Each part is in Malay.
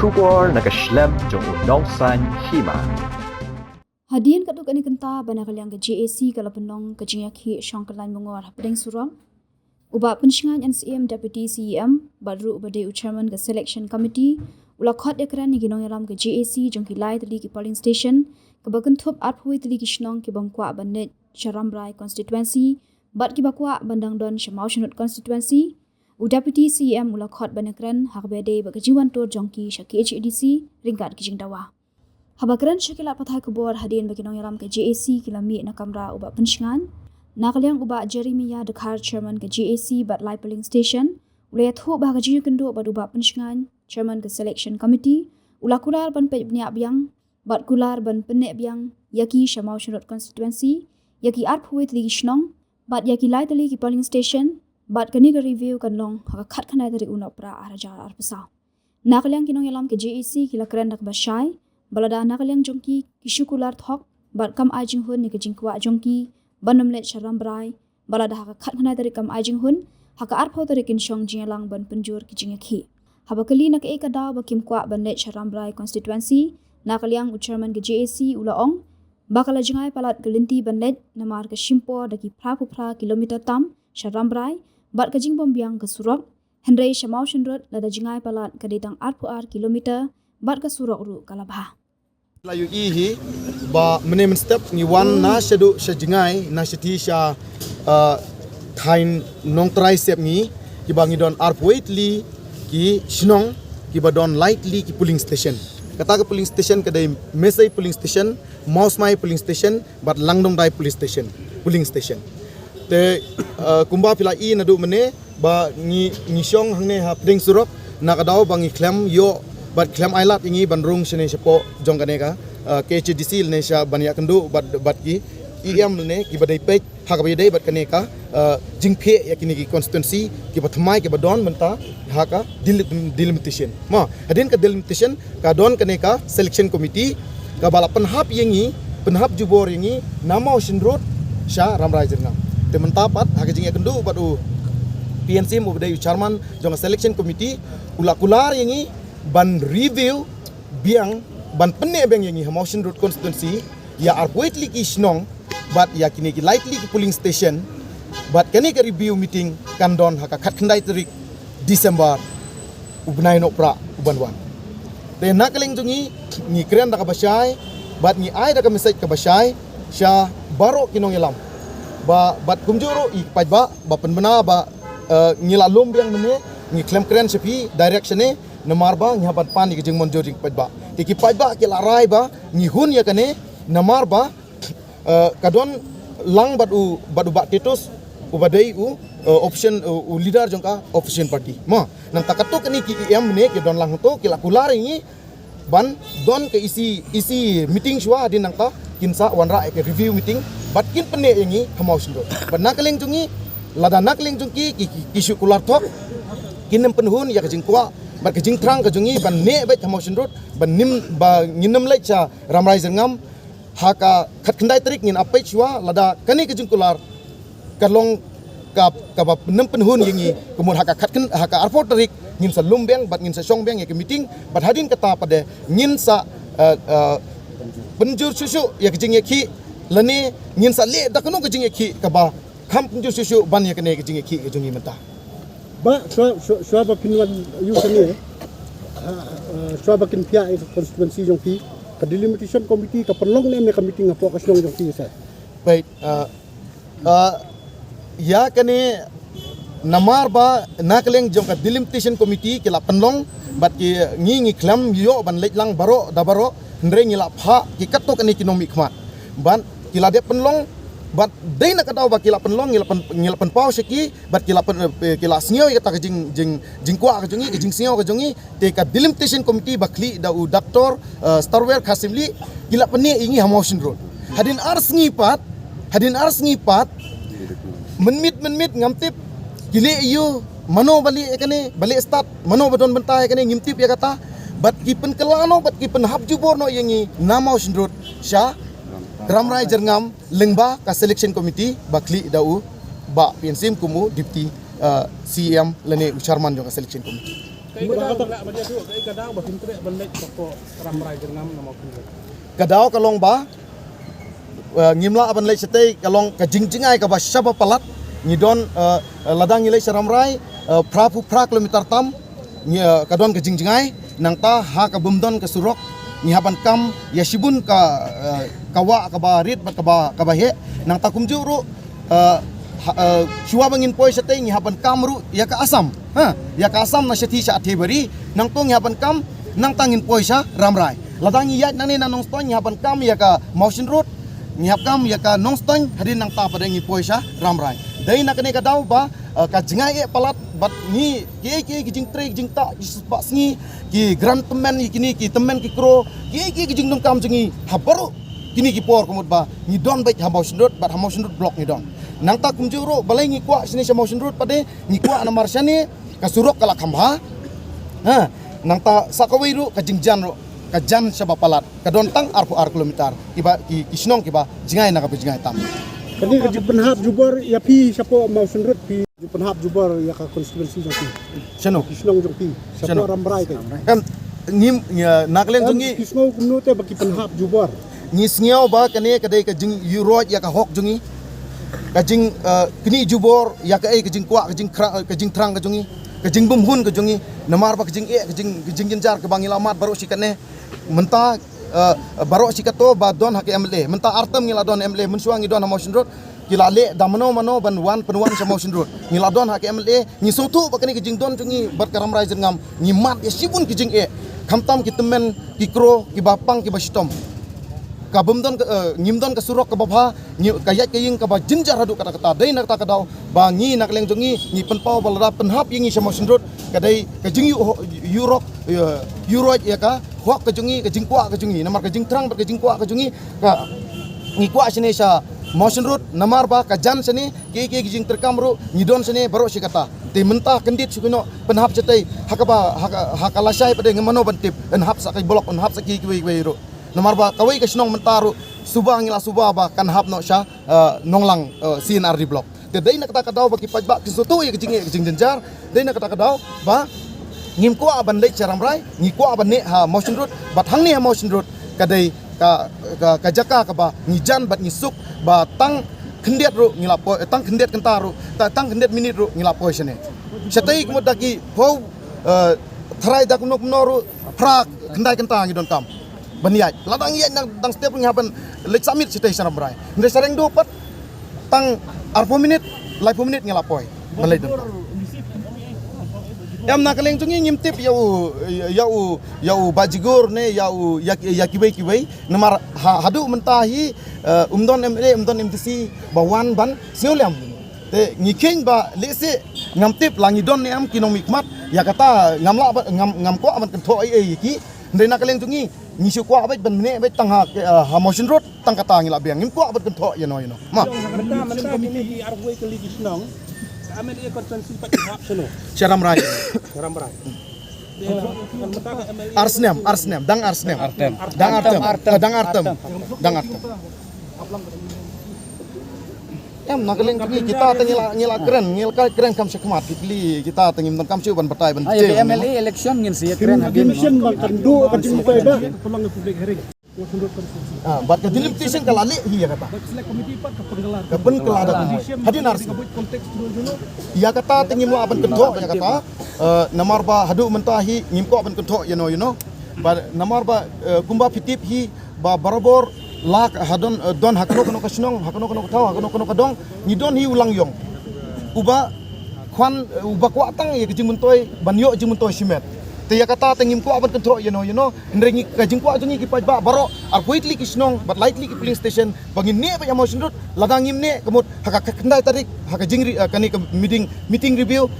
Shubor nakaslem jong unong san hima. Hadian katuk ani kenta bana kalyang ke JAC kala penong ke jingaki syangkalan mengor pedeng suram. Uba penshingan NCM Deputy CEM badru ubade chairman ke selection committee ula khot ekran ni ginong yalam ke JAC jong kilai tali ki polling station ke bakan thup athui tali ki shnong ke bangkwa banet Sharambrai constituency bat ki bakwa bandang don Shamau Shanut constituency u Deputy CEM ula khot banakran hakbede bagajiwan tor jongki shaki HADC ringkat ki jingdawa. Habakran syakila pathai kubor hadian bagi nong yaram ke JAC kilami na kamra uba penshingan. Nakalyang uba Jeremiah Dekhar chairman ke JAC bat lai polling station. Ulaya thu bahagaji kendo bat uba penshingan chairman ke selection committee. Ula kular ban pejbniak biang bat kular ban penek biang yaki Shamau Shanut constituency yaki arphuit li shnong bat yaki lai tali ki polling station bat kani ke review kan long hakakat kanai dari unopra arajar arpesa. Nakalyang kinong yalam ke JAC kilakran dak basyai. Balada nakalyang jongki kisukular thok bat kam ajing hun ni ke jingkwa jongki banamlet Sharambrai balada haka khat khanai dari kam ajing hun haka arpho dari kin shong jingalang ban penjur ki jingaki habakali nak e kada bakim kwa banlet Sharambrai constituency nakalyang chairman ke JAC ulaong bakala jingai palat gelinti banlet namar ke shimpo daki phra kilometer tam Sharambrai bat ke jingbom biang ke surok Henry Shamau Shanut lada jingai palat ke detang arpho kilometer bat ke surok ru kalabha. Layu ihi ba menem step ni wan na shadu shajingai na shati sha thain nong tricep ni ki bangi don arpoitli ki shnong ki ba don lightly ki polling station kata ke polling station kadai mesai polling station mausmai polling station bat langdong dai polling station te kumba pila I nadu mene ba ni shong hangne ha pring surok na kadau bangi klem yo bat klem ailat ingi bandrung sene sepo jongkane ka KHDC ne sha bania kendu bat ki EM ne ki badai pej hakabai dai bat kane ka jingphe yakini ki constituency ki bathmai ki badon menta haka delimitation ma hadin ka delimitation ka don kane ka selection committee ka bala penhap yengi penhap jubor yengi nama Ocean Road sha ramrai jirna te menta pat haka jing kendu batu PNC mo badai chairman jong selection committee ulakular yengi ban review biang ban penne beng yang Ocean Road constituency ya arpoitli ki shnong bat ya kini ki lightly ki polling station bat kani ka review meeting kan don haka khat khandai tarik December ubnai no pra ubanwan te nakaling jungi ni kren da ka basyai bat ni ai da ka message ka basyai sha baro kinong yalam ba bat kumjuro I pajba ba penbena ba ngila lombiang mene ni klem kren sepi direction ne namar ba nyabat pani ke jingmon joring pajba tiki pajba ke larai ba ni hun ya kane namar ba kadon lang badu ba tetos ubadai option leader jongka opposition party ma nang takato kani ki em ne ke don lang to ke lakular ini ban don ke isi meeting shwa din nang ka kinsa wanra ke review meeting bat kin pene yangi hamau sindo ban nakaling jungi lada nakaling jungki isu kular thok kinem penhun ya ke jingkwa bat kejing trang kejungi ban ne bet Ocean Road ban nim ba nginem lai cha ramrai zengam haka khat khandai tarik ngin apai chwa lada kani kejing kular kalong ka ba nem penhun yengi kemun haka haka arport tarik ngin sa lumbeng bat ngin sa shongbeng ya ke meeting bat hadin kata pada ngin sa penjur susu ya kejing ki lani ngin sa le da kanu kejing ki ka ba kham penjur susu ban ya kene kejing ki kejungi mentah ba swaba pinwan yu sani swaba kin pia constituency jong pi ka delimitation committee ka perlong ne me committee nga focus jong pi sa baik ya kane namar ba nakaleng jong ka delimitation committee kila penlong bat ki ngi klam yo ban letlang baro da baro ndre ngila pha ki katto kane kinomi khmat ban kila de penlong bat dai nak tahu bakila penlong ngila pen pau seki bat kila snio kata jing kwa ka jungi jing snio ka jungi te ka delimitation committee bakli da u doctor starware khasimli kila peni ingi Ocean Road hadin ars ngipat menmit ngamtip kile iyo mano bali ekane bali start mano badon benta ekane ngimtip ya kata bat ki pen kelano bat ki pen hab jubor no yengi nama Ocean Road sha ramrai jerngam lengba ka selection committee bakli dau ba PNCM kumu deputy CEM lene chairman jo ka selection committee Kadao kalong ba ngimla aban lei setei kalong ka jingjingai ka ba syaba palat ngidon ladang ngilai saramrai prapu pra kilometer tam kadon ka jingjingai nang ta ha ka bumdon ka surok ngihaban kam ya sibun ka kawa ka ba rit ka ba he nang ta kumjuru Shua bangin poi setei ngihaban kam ru ya ka asam ya ka asam na seti sa atebari nang to ngihaban kam nang tangin poi sa ramrai ladang iyat nang ni nong stone ngihaban kam ya ka motion road ngihap kam ya ka nong stone hadin nang ta pada ngi poi sa ramrai dai nak ne ka daw ba ka jingai palat bat ni ki jing tre jing ta ba sngi ki grand temen kini ki temen ki kro ki jing nong kam jingi habaru kini ki por komod ba ni don baik ha motion road bat ha motion road block ni don nang ta kumjuro balai ngi kwa sini sa motion road pade ngi kwa na marsani ka surok kala khamba nang ta sakawai ru ka jingjan ru ka jan sa bapalat ka don tang arpu ar kilometer kiba ki kisnong kiba jingai na ka jingai tam Kani ka penhap jubar ya pi sapo motion road pi penhap jubar ya ka konstituensi jong pi. Seno Kisnong jong pi. Sapo ramrai ka. kan ngim naklen jungi Kisnong kumno te bagi penhap jubar. ngisngiao ba kane kadai ka jing yuroj ya ka hok jungi kajing kini jubor ya ka kajing kwa kajing trang kajungi kajing bumhun kajungi namar ba kajing kajing ginjar ke bangi lamat baru sikane menta baru sikato ba don hak MLA menta artam ngila don MLA mensuangi don motion road kila le damano mano ban wan penuan sa motion road ngila don hak MLA ngi sotu ba kani kajing don jungi bat karam rai ngam ngi mat ya sibun kajing kamtam kitemen kikro ki bapang ki bastom ka bumdon ngimdon ka surok ka babha kayat kaying ka ba jinjar hadu kata kata dai nak ta kadau ba ngi nak leng jongi ngi penpau balada penhap yingi sa motion road kadai ka jingi eurok ya ka hok ka jongi ka jingkwa ka jongi namar ka jing trang ka jingkwa ka jongi ka ngi kwa sini sa motion road namar ba ka jan sini ki jing terkam ru ngidon sini baru si kata te mentah kendit sukuno penhap cetai hakaba hakalasai pada ngamano bantip enhap sakai bolok enhap saki kiwi ru nomor ba kawai ka sinong mentaru subah ngila subah ba kan hap no sya nonglang CNR di blok de dai nak ta kadaw ba ki pajba ki soto ye kejing jenjar dai nak ta kadaw ba ngim ko aban le charamrai ngi ko aban ne ha motion road bat hang ne ha motion road kadai ka jaka ka ba ngi jan bat ngi suk ba tang kendet ru ngila po tang kendet kentaru tang kendet minit ru ngila po sene setai kumod daki po tharai dak nok noru prak kendai kentang ngi don kam baniat ladang iya dang setiap ngapan lek summit sitai sana berai ndai sareng dopat tang arpo minit lai po minit ngelapoi balai don yam nakaleng tungi ngimtip yau bajigur ne yau yakibai namar hadu mentahi umdon MLA umdon MTC bawan ban siulam te ngikeng ba lese ngamtip langidon ne am kinong mikmat ya kata ngamla ngam ko aman kento ai ki ndai nakaleng tungi ngisu kwa abet ban mene abet tang ha motion road tang kata ngila biang ngim kwa abet kento you know ma Menta komiti di arway ke ligi Kisnong. Amen ia konsensi pak hap seno. Syaramrai Ramrai. Arsnem dang artem nakaleng tungi kita ngila keren kam sekmat kita tengim kam siu ban partai ban MLA election ngin siya keren Hakim Mission makandu kajing peda. Pulang publik hari. bat ka dilimitation kala le hi kata Selek komiti pak ke penggelar. kaben kelada hadin ars Konteks turun dulu. ya kata tengim lu aban kento ya kata namar ba hadu mentahi ngimko aban kento you know ba namar ba kumba fitip hi ba barabor lak hadon don hakono kasnong hakono taw hakono kadong ni don hi ulang yong uba kwan uba kwatang ya kejing muntoi banyo jing muntoi simet te ya kata tengim ko aban kento you know ndrengi kajing ko jungi ki pajba baro ar kuitli kisnong but lightly ki police station bangin ne ba motion road ladangim ne kemut haka kendai tarik haka jing kani meeting review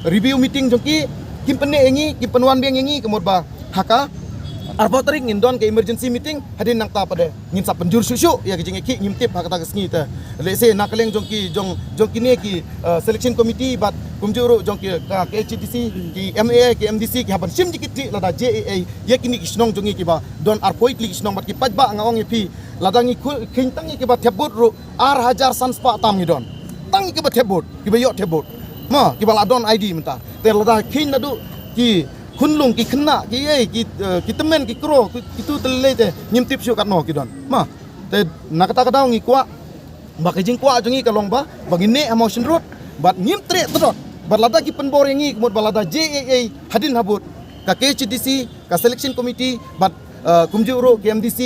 review meeting jongki kim penne engi kim penuan biang engi kemut ba haka arbo tarik ngindon ke emergency meeting hadin nang ta pada ngin sa penjur susu ya kejing ki ngimtip haka ta kesngi ta lese nakaleng jongki jongki ne ki selection committee bat kumjuru jongki ka HTC ki MA ki MDC ki haban sim dikit lada JAA yakini kisnong jongi ki ba don arpoi klik kisnong bat ki pajba ngawang pi ladangi kintangi ki ba tebut ru ar hajar sanspa tam ngidon tangi ki ba tebut ki ba yo tebut Ma ki baladon ID menta. Te lada kin nadu ki kunlung ki kena ki temen ki kro ki tu tele te nyimtip syu kat no ki don. Ma te nakata kadau ngi kwa ba ke jing kwa jongi kalong ba bagi ne emotion road bat nyim tre todot bat lada ki penbor ngi kemud balada JAA hadin habut ka KCDC ka selection committee bat kumjuro KMDC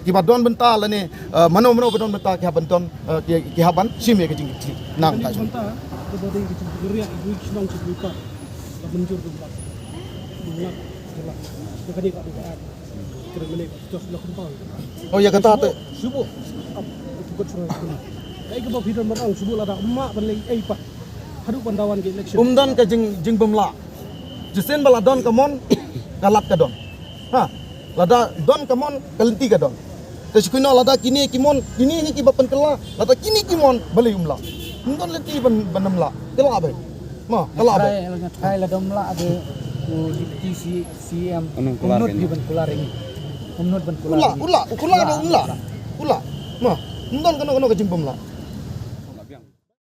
ki badon benta lane mano badon benta ki haban ki haban sime ke jing nang ta jong Kemudian kita gerak ibu senang cerita, menjur tu buat, buat, jelas. Mereka ni kat dekat, kira mana terus lakukan apa? oh ya kata te Subuh, itu kat surat itu. Kayak kebab hidup orang subuh lada emak balik, pak, haduk pandawan ke election. umdan ka jing bemla jesen baladon kamon kalat ka don ha lada don kamon kalenti ka don Tashkuno lada kini kimon kini ni ki bapan kala lada kini kimon bali umla umdan leti banamla kala abe ma kala abe Try la domla ada ku deputy CM umnut di ban kular ini. Umnut ban kular. ula ma umdan kano ka jing bemla